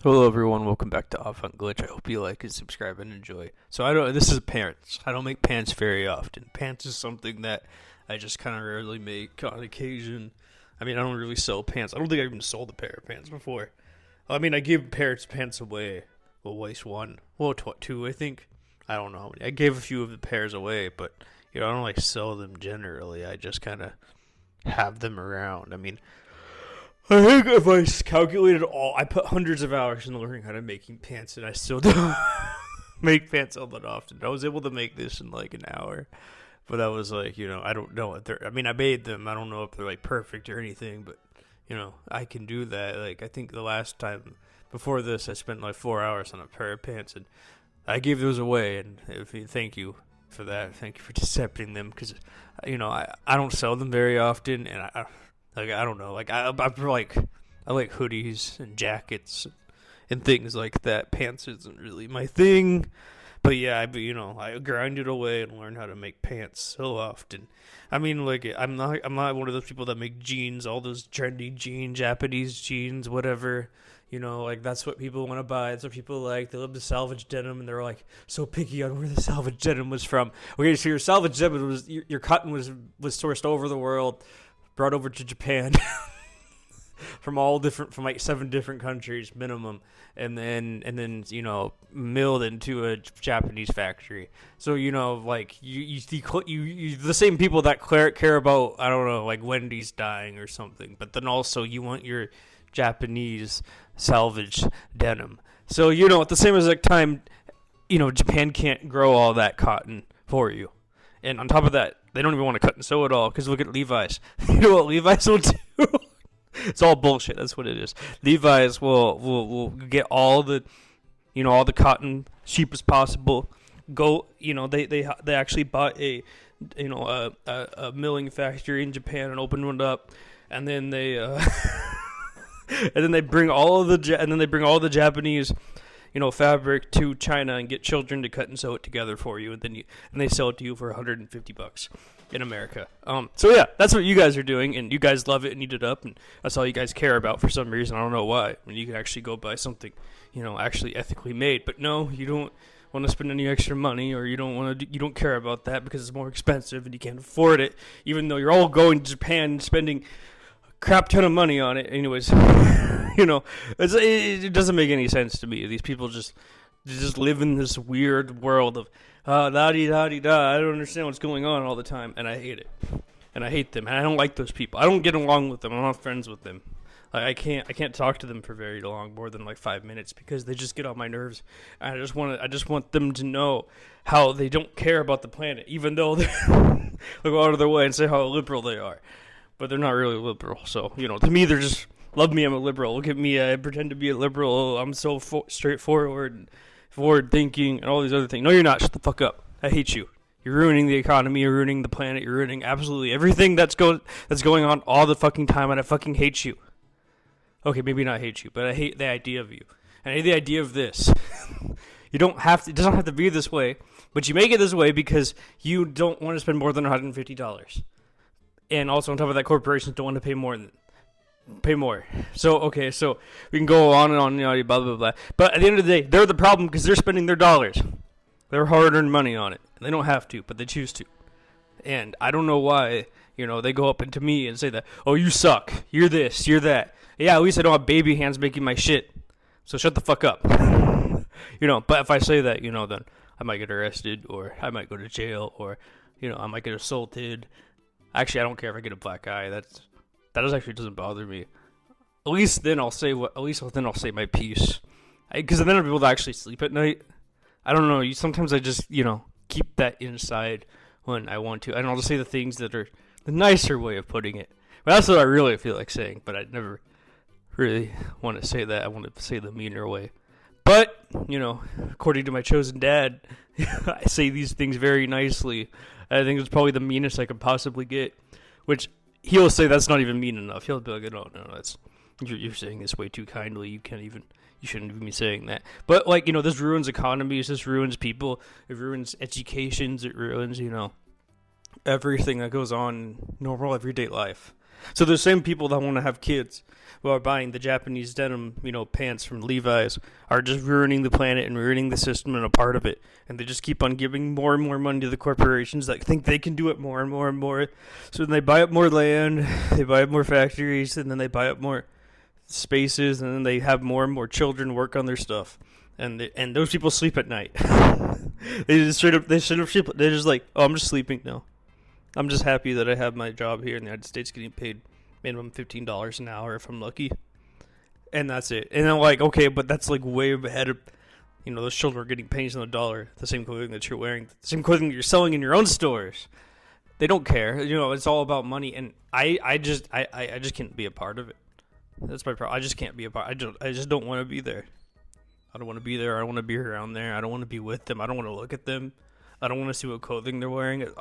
Hello everyone, welcome back to aventglitch. I hope you like and subscribe and enjoy. This is pants. I don't make pants very often. Pants is something that I just kind of rarely make on occasion. I mean, I don't really sell pants. I don't think I even sold a pair of pants before. I mean, I gave pants away. Well, at least one. Well, two, I think. I don't know how many. I gave a few of the pairs away, but, I don't like sell them generally. I just kind of have them around. I mean, I think if I calculated I put hundreds of hours into learning how to making pants, and I still don't make pants all that often. I was able to make this in like an hour, but I was like, I don't know if they're. I mean, I made them. I don't know if they're like perfect or anything, but I can do that. Like I think the last time before this, I spent like 4 hours on a pair of pants, and I gave those away. And thank you for that. Thank you for accepting them, because I don't sell them very often, and I don't know. Like I like hoodies and jackets and things like that. Pants isn't really my thing, but yeah, I grind it away and learn how to make pants so often. I mean, like I'm not one of those people that make jeans, all those trendy jeans, Japanese jeans, whatever. Like that's what people want to buy. That's what people like. They love the salvage denim, and they're like so picky on where the salvage denim was from. Okay, so your salvage denim was your cotton was sourced over the world, brought over to Japan from like 7 different countries minimum, and then milled into a Japanese factory. So like you the same people that care about, I don't know, like Wendy's dying or something, but then also you want your Japanese salvage denim. So at the same exact time, Japan can't grow all that cotton for you. And on top of that, they don't even want to cut and sew at all, because look at Levi's. You know what Levi's will do? It's all bullshit. That's what it is. Levi's will get all the cotton cheap as possible. They actually bought a milling factory in Japan and opened one up, and then they bring all the Japanese fabric to China and get children to cut and sew it together for you, and they sell it to you for $150 in America. So yeah, that's what you guys are doing, and you guys love it and eat it up, and that's all you guys care about for some reason. I don't know why. I mean, you can actually go buy something, actually ethically made, but no, you don't want to spend any extra money, or you don't care about that because it's more expensive and you can't afford it, even though you're all going to Japan and spending crap ton of money on it. Anyways, it doesn't make any sense to me. These people just live in this weird world of la-di-da-di-da. I don't understand what's going on all the time, and I hate it. And I hate them, and I don't like those people. I don't get along with them. I'm not friends with them. Like, I can't talk to them for very long, more than like 5 minutes, because they just get on my nerves. And I just want them to know how they don't care about the planet, even though they go out of their way and say how liberal they are. But they're not really liberal. So, to me, they're just, love me, I'm a liberal. Look at me, I pretend to be a liberal. I'm so straightforward and forward thinking and all these other things. No, you're not. Shut the fuck up. I hate you. You're ruining the economy. You're ruining the planet. You're ruining absolutely everything that's going on all the fucking time, and I fucking hate you. Okay, maybe not hate you, but I hate the idea of you. And I hate the idea of this. It doesn't have to be this way, but you make it this way because you don't want to spend more than $150. And also on top of that, corporations don't want to pay more. So, okay, so we can go on and on, blah, blah, blah. But at the end of the day, they're the problem because they're spending their dollars. Their hard-earned money on it. And they don't have to, but they choose to. And I don't know why, they go up into me and say that, oh, you suck. You're this, you're that. Yeah, at least I don't have baby hands making my shit. So shut the fuck up. But if I say that, then I might get arrested, or I might go to jail, or, I might get assaulted. Actually, I don't care if I get a black eye. That actually doesn't bother me. At least then I'll say my piece. Because then I'll be able to actually sleep at night. I don't know. Sometimes I just keep that inside when I want to, and I'll just say the things that are the nicer way of putting it. But that's what I really feel like saying. But I never really want to say that. I want to say the meaner way. But according to my chosen dad, I say these things very nicely. I think it's probably the meanest I could possibly get, which he'll say that's not even mean enough. He'll be like, no, that's you're saying this way too kindly. You shouldn't even be saying that. But this ruins economies. This ruins people. It ruins educations. It ruins everything that goes on in normal everyday life. So the same people that want to have kids who are buying the Japanese denim, pants from Levi's are just ruining the planet and ruining the system and a part of it. And they just keep on giving more and more money to the corporations that think they can do it more and more and more. So then they buy up more land, they buy up more factories, and then they buy up more spaces, and then they have more and more children work on their stuff. And those people sleep at night. They just sleep. They're just like, oh, I'm just sleeping now. I'm just happy that I have my job here in the United States, getting paid minimum $15 an hour if I'm lucky, and that's it. And I'm like, okay, but that's like way ahead of, those children are getting pennies on the dollar. The same clothing that you're wearing, the same clothing that you're selling in your own stores. They don't care. It's all about money, and I just can't be a part of it. That's my problem. I just can't be a part. I just don't want to be there. I don't want to be there. I don't want to be around there. I don't want to be with them. I don't want to look at them. I don't want to see what clothing they're wearing. It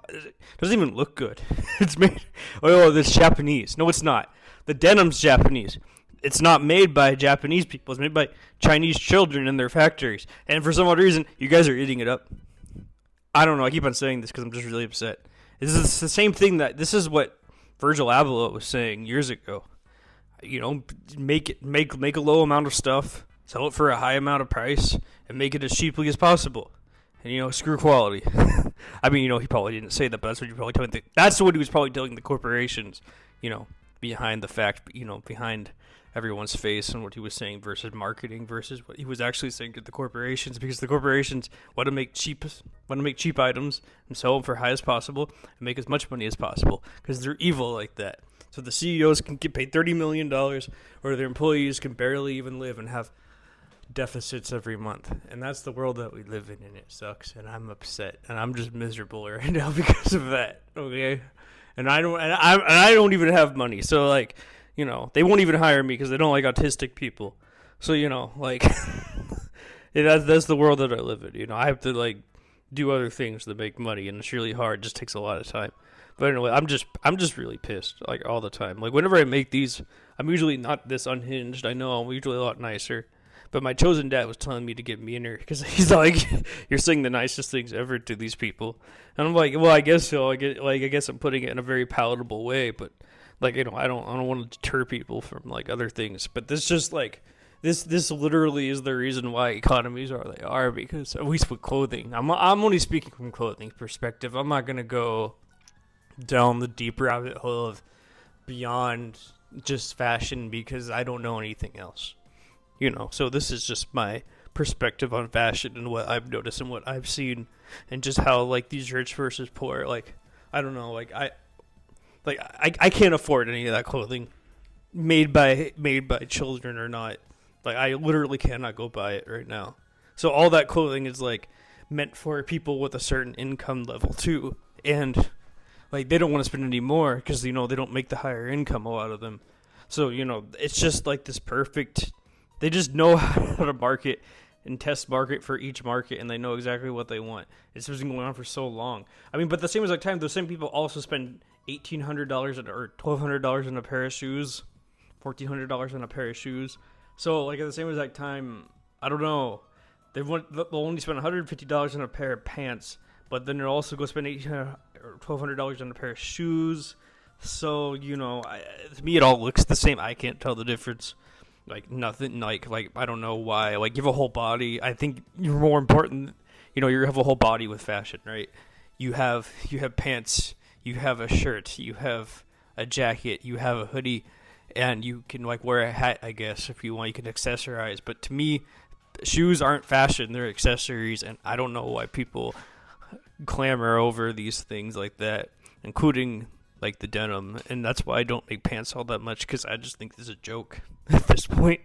doesn't even look good. It's made... Oh, it's Japanese. No, it's not. The denim's Japanese. It's not made by Japanese people. It's made by Chinese children in their factories. And for some odd reason, you guys are eating it up. I don't know. I keep on saying this because I'm just really upset. This is the same thing that... This is what Virgil Abloh was saying years ago. Make a low amount of stuff, sell it for a high amount of price, and make it as cheaply as possible. And, screw quality. I mean, he probably didn't say that, but that's what you're probably telling. That's what he was probably telling the corporations, behind the fact, behind everyone's face, and what he was saying versus marketing versus what he was actually saying to the corporations, because the corporations want to make cheap items and sell them for high as possible and make as much money as possible, because they're evil like that. So the CEOs can get paid $30 million, or their employees can barely even live and have deficits every month. And that's the world that we live in, and it sucks, and I'm upset, and I'm just miserable right now because of that. Okay, and I don't even have money, so they won't even hire me because they don't like autistic people. So that's the world that I live in. I have to do other things to make money, and it's really hard. It just takes a lot of time. But anyway, I'm just really pissed all the time. Whenever I make these, I'm usually not this unhinged. I know I'm usually a lot nicer. But my chosen dad was telling me to get meaner because he's like, "You're saying the nicest things ever to these people," and I'm like, "Well, I guess so. I guess I'm putting it in a very palatable way, but I don't want to deter people from other things. But this just this literally is the reason why economies are they are, because at least with clothing, I'm only speaking from clothing perspective. I'm not gonna go down the deep rabbit hole of beyond just fashion because I don't know anything else. So this is just my perspective on fashion and what I've noticed and what I've seen, and just how these rich versus poor. I don't know. I can't afford any of that clothing made by children or not. I literally cannot go buy it right now. So all that clothing is meant for people with a certain income level too, and they don't want to spend any more because they don't make the higher income, a lot of them. So it's just this perfect. They just know how to market and test market for each market, and they know exactly what they want. It's just been going on for so long. I mean, but the same exact time, those same people also spend $1,800 or $1,200 on a pair of shoes, $1,400 on a pair of shoes. So, at the same exact time, I don't know. They'll only spend $150 on a pair of pants, but then they'll also go spend $1,800 or $1,200 on a pair of shoes. So, to me, it all looks the same. I can't tell the difference. Nothing, I don't know why. You have a whole body. I think you're more important. You have a whole body with fashion, right? You have pants. You have a shirt. You have a jacket. You have a hoodie, and you can wear a hat, I guess, if you want. You can accessorize. But to me, shoes aren't fashion. They're accessories, and I don't know why people clamor over these things like that, including the denim, and that's why I don't make pants all that much, because I just think this is a joke at this point.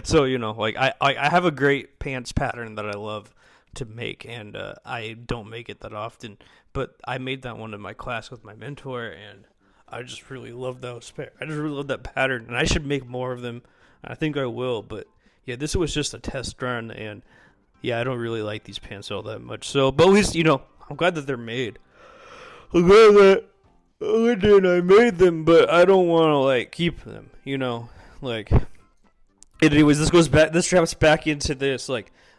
So I have a great pants pattern that I love to make, and I don't make it that often, but I made that one in my class with my mentor, and I just really love those. I just really love that pattern, and I should make more of them. I think I will, but yeah, this was just a test run, and yeah, I don't really like these pants all that much. So, but at least I'm glad that they're made. I'm glad that I made them, but I don't want to keep them. Anyways, this traps back into this.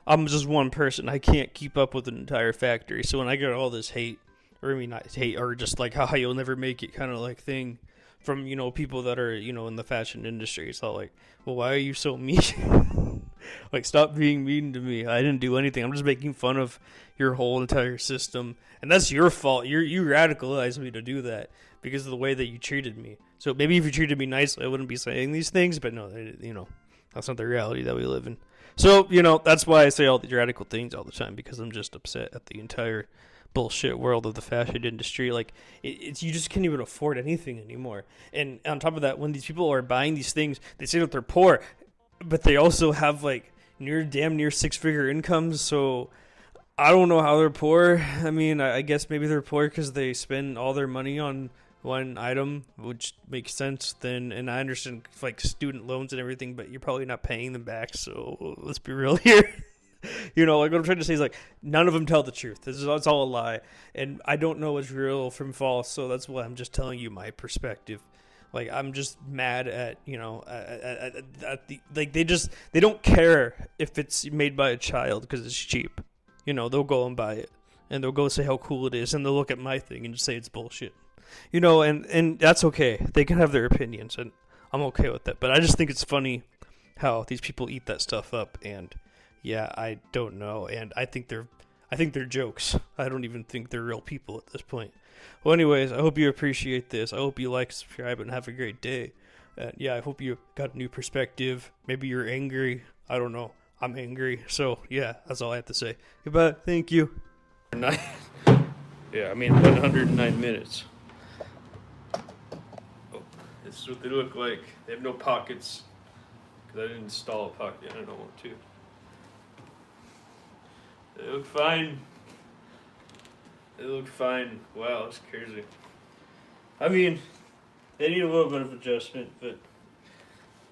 I'm just one person. I can't keep up with an entire factory. So when I get all this hate, or not hate, or just how you'll never make it kind of thing from people that are in the fashion industry. It's all like, well, why are you so mean? Like, stop being mean to me. I didn't do anything. I'm just making fun of your whole entire system, and that's your fault. You radicalized me to do that because of the way that you treated me. So maybe if you treated me nicely, I wouldn't be saying these things. But no, that's not the reality that we live in. So that's why I say all these radical things all the time, because I'm just upset at the entire bullshit world of the fashion industry. Like, it's you just can't even afford anything anymore. And on top of that, when these people are buying these things, they say that they're poor, but they also have like damn near 6-figure incomes. So I don't know how they're poor. I mean, I guess maybe they're poor because they spend all their money on one item, which makes sense. Then, and I understand like student loans and everything, but you're probably not paying them back. So let's be real here. Like what I'm trying to say is like none of them tell the truth. It's all a lie, and I don't know what's real from false. So that's why I'm just telling you my perspective. Like, I'm just mad at at the, like, they don't care if it's made by a child because it's cheap. They'll go and buy it, and they'll go say how cool it is, and they'll look at my thing and just say it's bullshit. And that's okay. They can have their opinions, and I'm okay with that. But I just think it's funny how these people eat that stuff up, and yeah, I don't know, and I think they're jokes. I don't even think they're real people at this point. Well, anyways, I hope you appreciate this. I hope you like, subscribe, and have a great day. Yeah, I hope you got a new perspective. Maybe you're angry. I don't know. I'm angry. So, yeah, that's all I have to say. Goodbye. Thank you. Yeah, 109 minutes. Oh, this is what they look like. They have no pockets because I didn't install a pocket. I don't want to. They look fine. Wow, that's crazy. They need a little bit of adjustment, but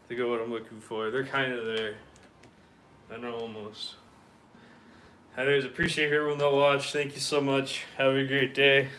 they got what I'm looking for. They're kind of there. I know, almost. Anyways, appreciate everyone that watched. Thank you so much. Have a great day.